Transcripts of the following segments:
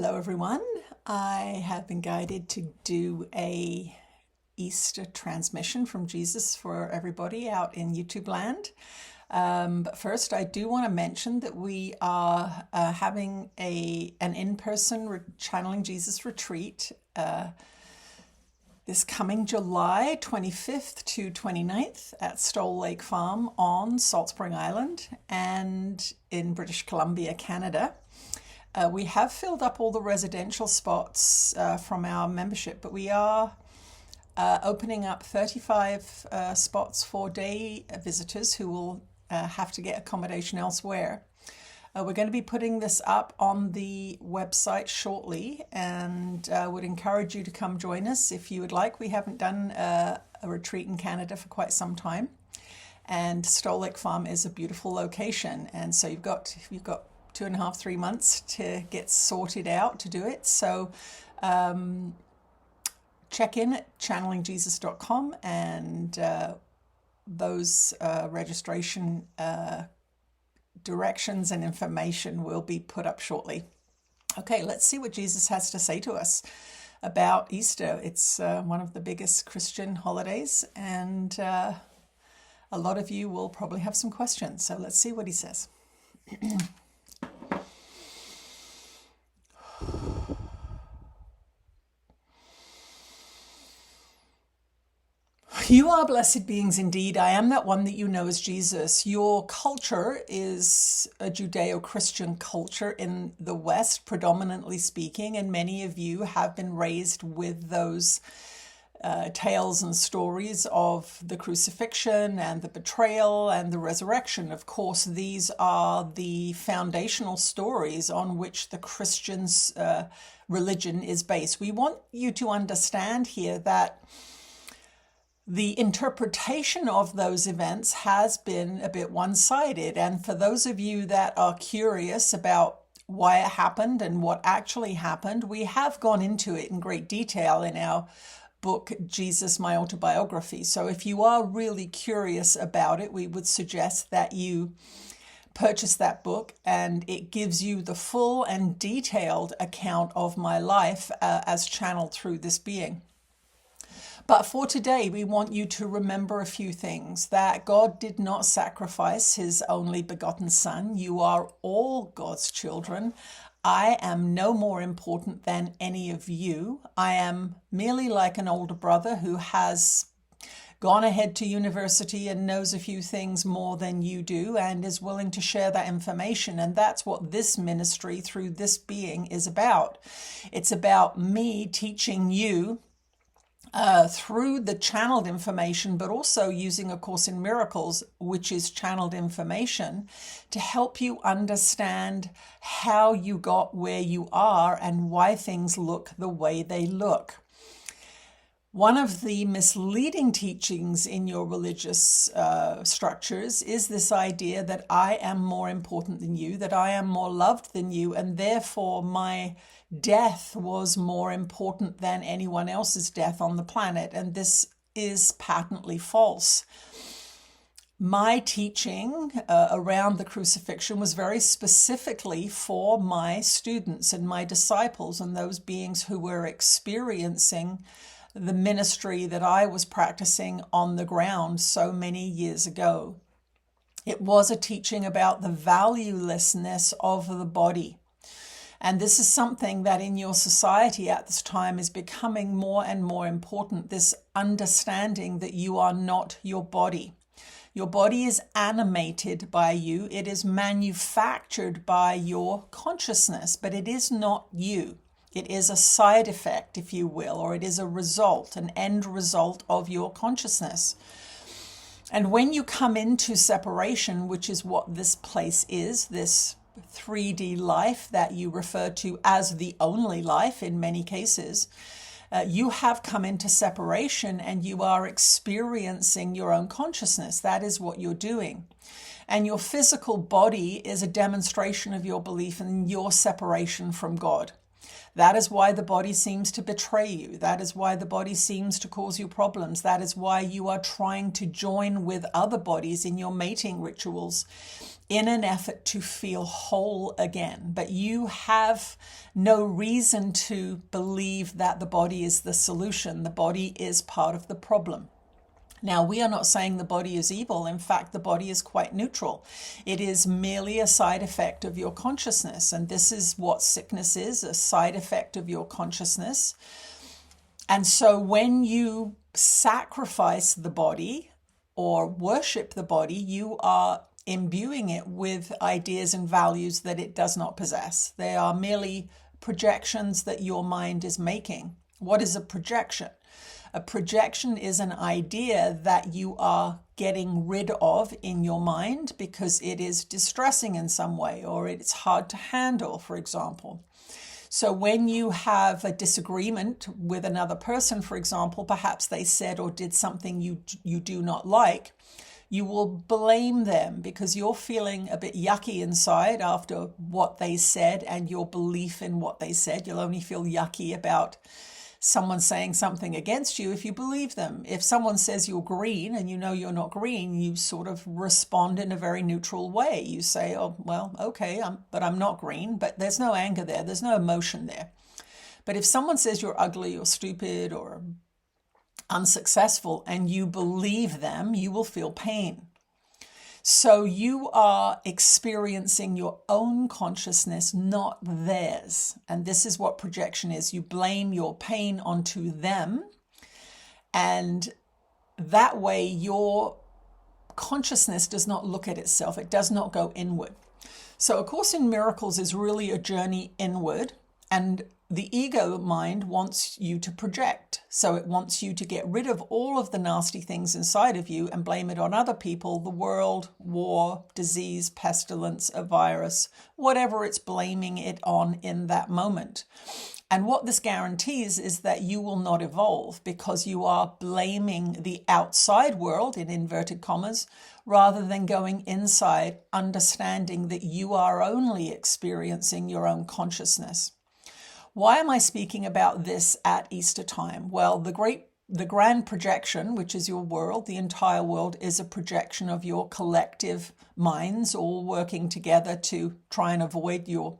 Hello everyone. I have been guided to do a Easter transmission from Jesus for everybody out in YouTube land. But first, I do want to mention that we are having an in-person Channeling Jesus retreat this coming July 25th to 29th at Stoll Lake Farm on Salt Spring Island and in British Columbia, Canada. We have filled up all the residential spots from our membership, but we are opening up 35 spots for day visitors who will have to get accommodation elsewhere. We're going to be putting this up on the website shortly, and would encourage you to come join us if you would like. We haven't done a retreat in Canada for quite some time, and Stoll Lake Farm is a beautiful location, and so you've got 2.5, 3 months to get sorted out to do it. So check in at channelingjesus.com, and those registration directions and information will be put up shortly. Okay, let's see what Jesus has to say to us about Easter. It's one of the biggest Christian holidays, and a lot of you will probably have some questions. So let's see what he says. You are blessed beings indeed. I am that one that you know as Jesus. Your culture is a Judeo-Christian culture in the West, predominantly speaking, and many of you have been raised with those tales and stories of the crucifixion and the betrayal and the resurrection. Of course, these are the foundational stories on which the Christian's religion is based. We want you to understand here that the interpretation of those events has been a bit one-sided. And for those of you that are curious about why it happened and what actually happened, we have gone into it in great detail in our book, Jesus, My Autobiography. So if you are really curious about it, we would suggest that you purchase that book, and it gives you the full and detailed account of my life as channeled through this being. But for today, we want you to remember a few things: that God did not sacrifice his only begotten Son. You are all God's children. I am no more important than any of you. I am merely like an older brother who has gone ahead to university and knows a few things more than you do and is willing to share that information. And that's what this ministry through this being is about. It's about me teaching you through the channeled information, but also using A Course in Miracles, which is channeled information, to help you understand how you got where you are and why things look the way they look. One of the misleading teachings in your religious structures is this idea that I am more important than you, that I am more loved than you, and therefore my death was more important than anyone else's death on the planet. And this is patently false. My teaching around the crucifixion was very specifically for my students and my disciples and those beings who were experiencing the ministry that I was practicing on the ground so many years ago. It was a teaching about the valuelessness of the body. And this is something that in your society at this time is becoming more and more important, this understanding that you are not your body. Your body is animated by you. It is manufactured by your consciousness, but it is not you. It is a side effect, if you will, or it is a result, an end result of your consciousness. And when you come into separation, which is what this place is, this 3D life that you refer to as the only life in many cases, you have come into separation and you are experiencing your own consciousness. That is what you're doing. And your physical body is a demonstration of your belief in your separation from God. That is why the body seems to betray you. That is why the body seems to cause you problems. That is why you are trying to join with other bodies in your mating rituals in an effort to feel whole again. But you have no reason to believe that the body is the solution. The body is part of the problem. Now, we are not saying the body is evil. In fact, the body is quite neutral. It is merely a side effect of your consciousness. And this is what sickness is, a side effect of your consciousness. And so when you sacrifice the body or worship the body, you are imbuing it with ideas and values that it does not possess. They are merely projections that your mind is making. What is a projection? A projection is an idea that you are getting rid of in your mind because it is distressing in some way or it's hard to handle, for example. So when you have a disagreement with another person, for example, perhaps they said or did something you do not like, you will blame them because you're feeling a bit yucky inside after what they said and your belief in what they said. You'll only feel yucky about someone saying something against you if you believe them. If someone says you're green and you know you're not green, you sort of respond in a very neutral way. You say, oh, well, okay, but I'm not green, but there's no anger there. There's no emotion there. But if someone says you're ugly or stupid or unsuccessful and you believe them, you will feel pain. So you are experiencing your own consciousness, not theirs. And this is what projection is. You blame your pain onto them. And that way your consciousness does not look at itself. It does not go inward. So A Course in Miracles is really a journey inward. And the ego mind wants you to project. So it wants you to get rid of all of the nasty things inside of you and blame it on other people, the world, war, disease, pestilence, a virus, whatever it's blaming it on in that moment. And what this guarantees is that you will not evolve because you are blaming the outside world, in inverted commas, rather than going inside, understanding that you are only experiencing your own consciousness. Why am I speaking about this at Easter time? Well, the grand projection, which is your world, the entire world, is a projection of your collective minds all working together to try and avoid your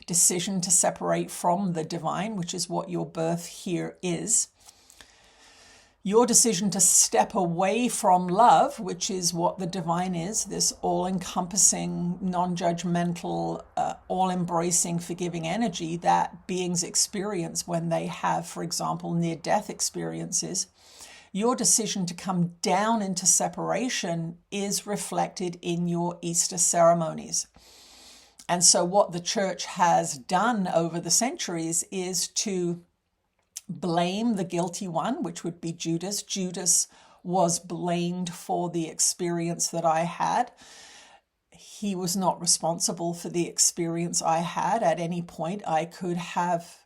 decision to separate from the divine, which is what your birth here is. Your decision to step away from love, which is what the divine is, this all-encompassing, non-judgmental, all-embracing, forgiving energy that beings experience when they have, for example, near-death experiences. Your decision to come down into separation is reflected in your Easter ceremonies. And so what the church has done over the centuries is to blame the guilty one, which would be Judas. Judas was blamed for the experience that I had. He was not responsible for the experience I had. At any point, I could have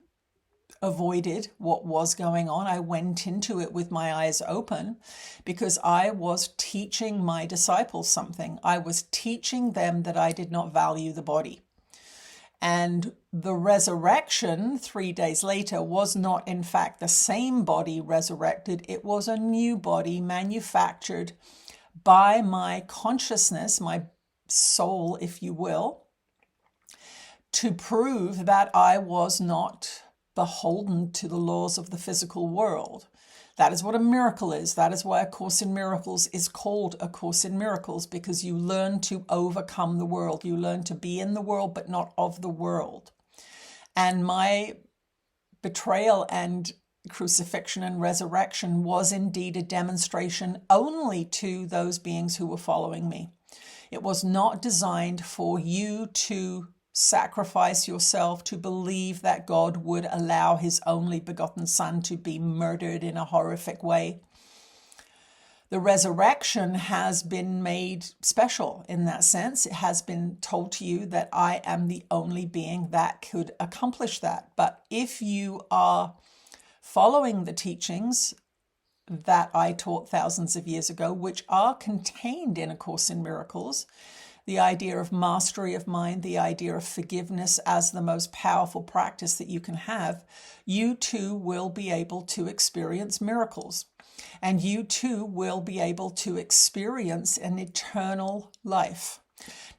avoided what was going on. I went into it with my eyes open because I was teaching my disciples something. I was teaching them that I did not value the body. And the resurrection 3 days later was not, in fact, the same body resurrected. It was a new body manufactured by my consciousness, my soul, if you will, to prove that I was not beholden to the laws of the physical world. That is what a miracle is. That is why A Course in Miracles is called A Course in Miracles, because you learn to overcome the world. You learn to be in the world, but not of the world. And my betrayal and crucifixion and resurrection was indeed a demonstration only to those beings who were following me. It was not designed for you to sacrifice yourself, to believe that God would allow his only begotten Son to be murdered in a horrific way. The resurrection has been made special in that sense. It has been told to you that I am the only being that could accomplish that. But if you are following the teachings that I taught thousands of years ago, which are contained in A Course in Miracles, the idea of mastery of mind, the idea of forgiveness as the most powerful practice that you can have, you too will be able to experience miracles. And you too will be able to experience an eternal life.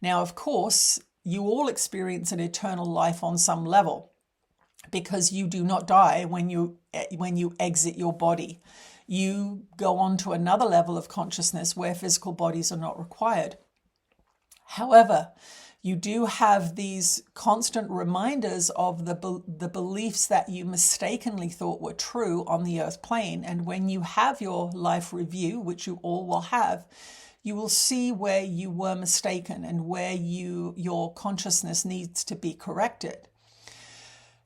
Now, of course, you all experience an eternal life on some level, because you do not die when you exit your body. You go on to another level of consciousness where physical bodies are not required. However, you do have these constant reminders of the beliefs that you mistakenly thought were true on the earth plane. And when you have your life review, which you all will have, you will see where you were mistaken and where your consciousness needs to be corrected.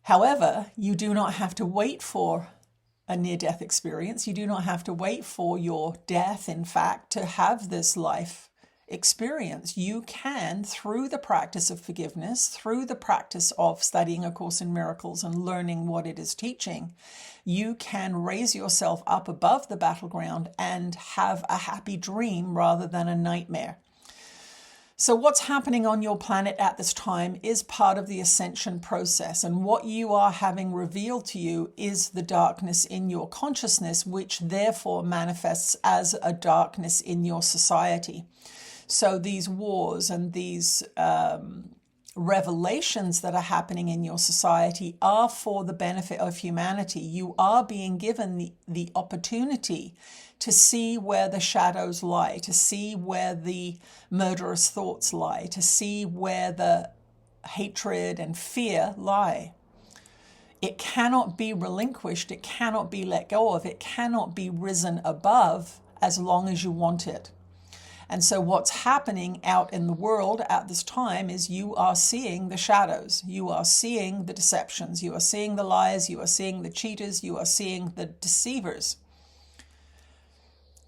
However, you do not have to wait for a near-death experience. You do not have to wait for your death, in fact, to have this life experience. You can, through the practice of forgiveness, through the practice of studying A Course in Miracles and learning what it is teaching, you can raise yourself up above the battleground and have a happy dream rather than a nightmare. So what's happening on your planet at this time is part of the ascension process. And what you are having revealed to you is the darkness in your consciousness, which therefore manifests as a darkness in your society. So these wars and these revelations that are happening in your society are for the benefit of humanity. You are being given the opportunity to see where the shadows lie, to see where the murderous thoughts lie, to see where the hatred and fear lie. It cannot be relinquished, it cannot be let go of, it cannot be risen above as long as you want it. And so what's happening out in the world at this time is you are seeing the shadows, you are seeing the deceptions, you are seeing the lies, you are seeing the cheaters, you are seeing the deceivers.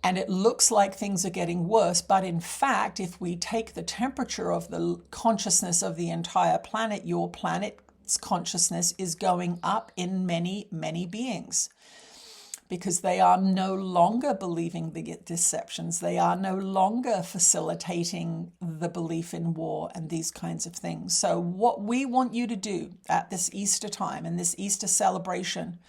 And it looks like things are getting worse, but in fact, if we take the temperature of the consciousness of the entire planet, your planet's consciousness is going up in many, many beings. Because they are no longer believing the deceptions. They are no longer facilitating the belief in war and these kinds of things. So what we want you to do at this Easter time and this Easter celebration,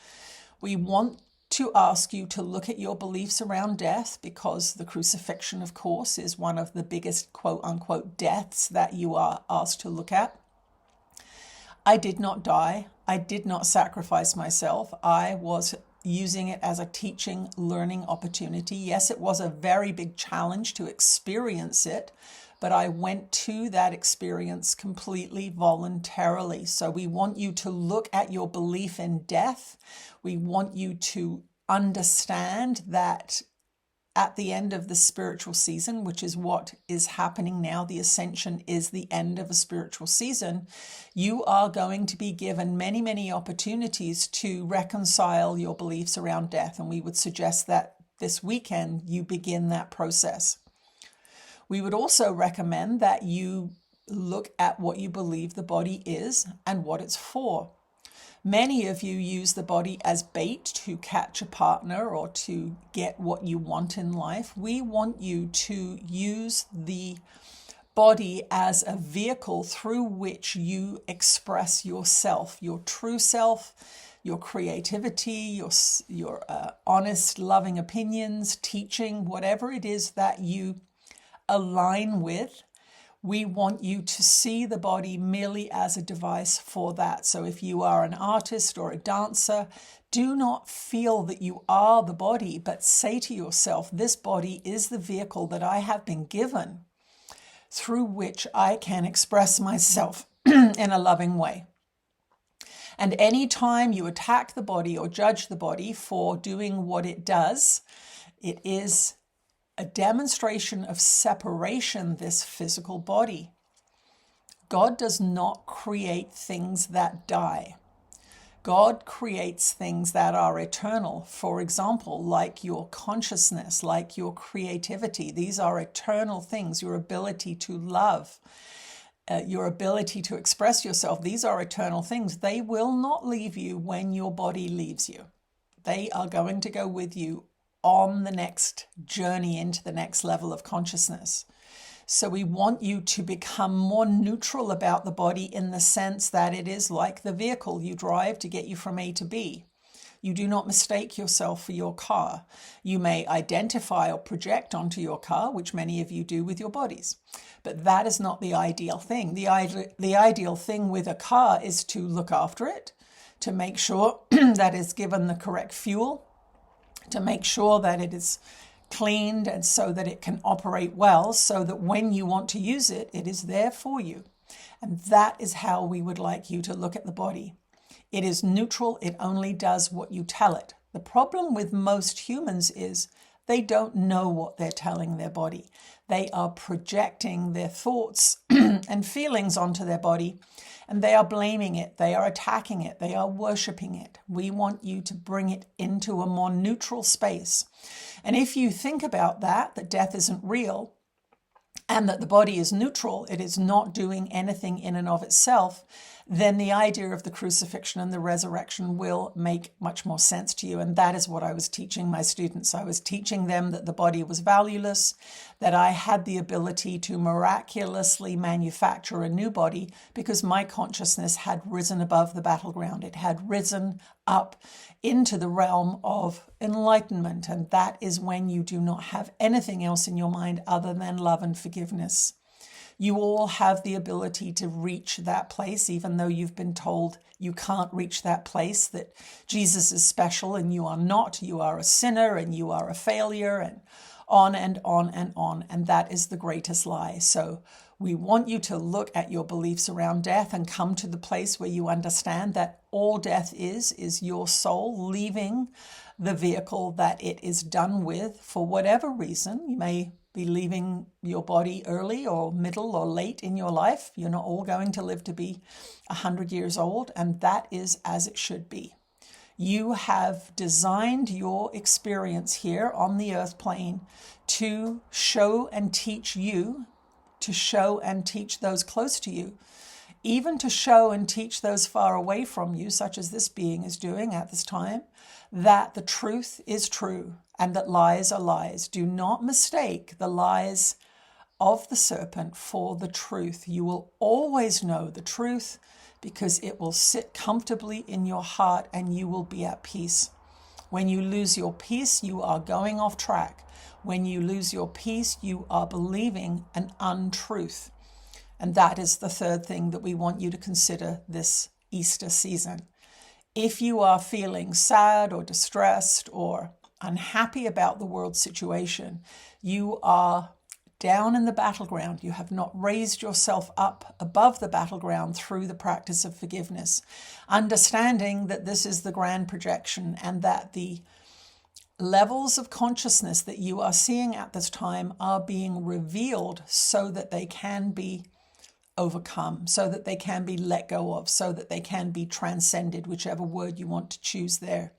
we want to ask you to look at your beliefs around death, because the crucifixion, of course, is one of the biggest quote-unquote deaths that you are asked to look at. I did not die. I did not sacrifice myself. I was using it as a teaching, learning opportunity. Yes, it was a very big challenge to experience it, but I went to that experience completely voluntarily. So we want you to look at your belief in death. We want you to understand that at the end of the spiritual season, which is what is happening now, the ascension is the end of a spiritual season, you are going to be given many, many opportunities to reconcile your beliefs around death. And we would suggest that this weekend you begin that process. We would also recommend that you look at what you believe the body is and what it's for. Many of you use the body as bait to catch a partner or to get what you want in life. We want you to use the body as a vehicle through which you express yourself, your true self, your creativity, your honest, loving opinions, teaching, whatever it is that you align with. We want you to see the body merely as a device for that. So if you are an artist or a dancer, do not feel that you are the body, but say to yourself, this body is the vehicle that I have been given through which I can express myself in a loving way. And any time you attack the body or judge the body for doing what it does, it is a demonstration of separation, this physical body. God does not create things that die. God creates things that are eternal. For example, like your consciousness, like your creativity. These are eternal things. Your ability to love, your ability to express yourself. These are eternal things. They will not leave you when your body leaves you. They are going to go with you on the next journey into the next level of consciousness. So we want you to become more neutral about the body in the sense that it is like the vehicle you drive to get you from A to B. You do not mistake yourself for your car. You may identify or project onto your car, which many of you do with your bodies. But that is not the ideal thing. The ideal thing with a car is to look after it, to make sure that it's given the correct fuel, to make sure that it is cleaned and so that it can operate well, so that when you want to use it, it is there for you. And that is how we would like you to look at the body. It is neutral. It only does what you tell it. The problem with most humans is they don't know what they're telling their body. They are projecting their thoughts and feelings onto their body, and they are blaming it. They are attacking it. They are worshiping it. We want you to bring it into a more neutral space. And if you think about that death isn't real, and that the body is neutral, it is not doing anything in and of itself, then the idea of the crucifixion and the resurrection will make much more sense to you. And that is what I was teaching my students. I was teaching them that the body was valueless, that I had the ability to miraculously manufacture a new body because my consciousness had risen above the battleground. It had risen up into the realm of enlightenment. And that is when you do not have anything else in your mind other than love and forgiveness. You all have the ability to reach that place, even though you've been told you can't reach that place, that Jesus is special and you are not. You are a sinner and you are a failure, and on and on and on. And that is the greatest lie. So we want you to look at your beliefs around death and come to the place where you understand that all death is your soul leaving the vehicle that it is done with for whatever reason. You may be leaving your body early or middle or late in your life. You're not all going to live to be 100 years old, and that is as it should be. You have designed your experience here on the earth plane to show and teach you, to show and teach those close to you, even to show and teach those far away from you, such as this being is doing at this time, that the truth is true and that lies are lies. Do not mistake the lies of the serpent for the truth. You will always know the truth because it will sit comfortably in your heart and you will be at peace. When you lose your peace, you are going off track. When you lose your peace, you are believing an untruth. And that is the third thing that we want you to consider this Easter season. If you are feeling sad or distressed or unhappy about the world situation, you are down in the battleground. You have not raised yourself up above the battleground through the practice of forgiveness, understanding that this is the grand projection and that the levels of consciousness that you are seeing at this time are being revealed so that they can be overcome, so that they can be let go of, so that they can be transcended, whichever word you want to choose there.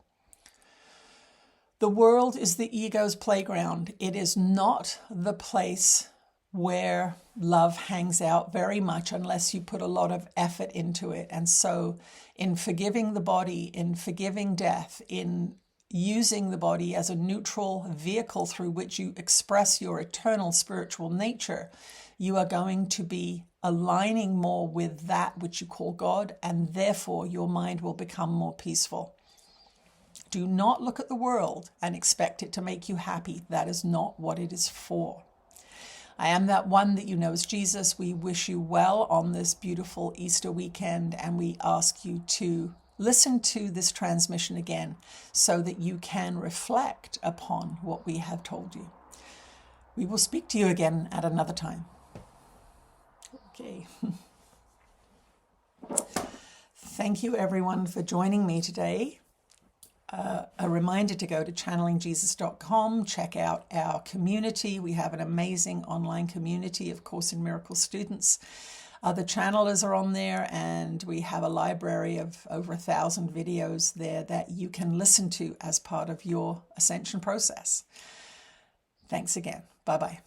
The world is the ego's playground. It is not the place where love hangs out very much unless you put a lot of effort into it. And so in forgiving the body, in forgiving death, in using the body as a neutral vehicle through which you express your eternal spiritual nature, you are going to be aligning more with that which you call God, and therefore your mind will become more peaceful. Do not look at the world and expect it to make you happy. That is not what it is for. I am that one that you know as Jesus. We wish you well on this beautiful Easter weekend, and we ask you to listen to this transmission again so that you can reflect upon what we have told you. We will speak to you again at another time. Okay. Thank you everyone for joining me today. A reminder to go to channelingjesus.com, check out our community. We have an amazing online community of Course in Miracles students. Other channelers are on there, and we have a library of over 1,000 videos there that you can listen to as part of your ascension process. Thanks again. Bye-bye.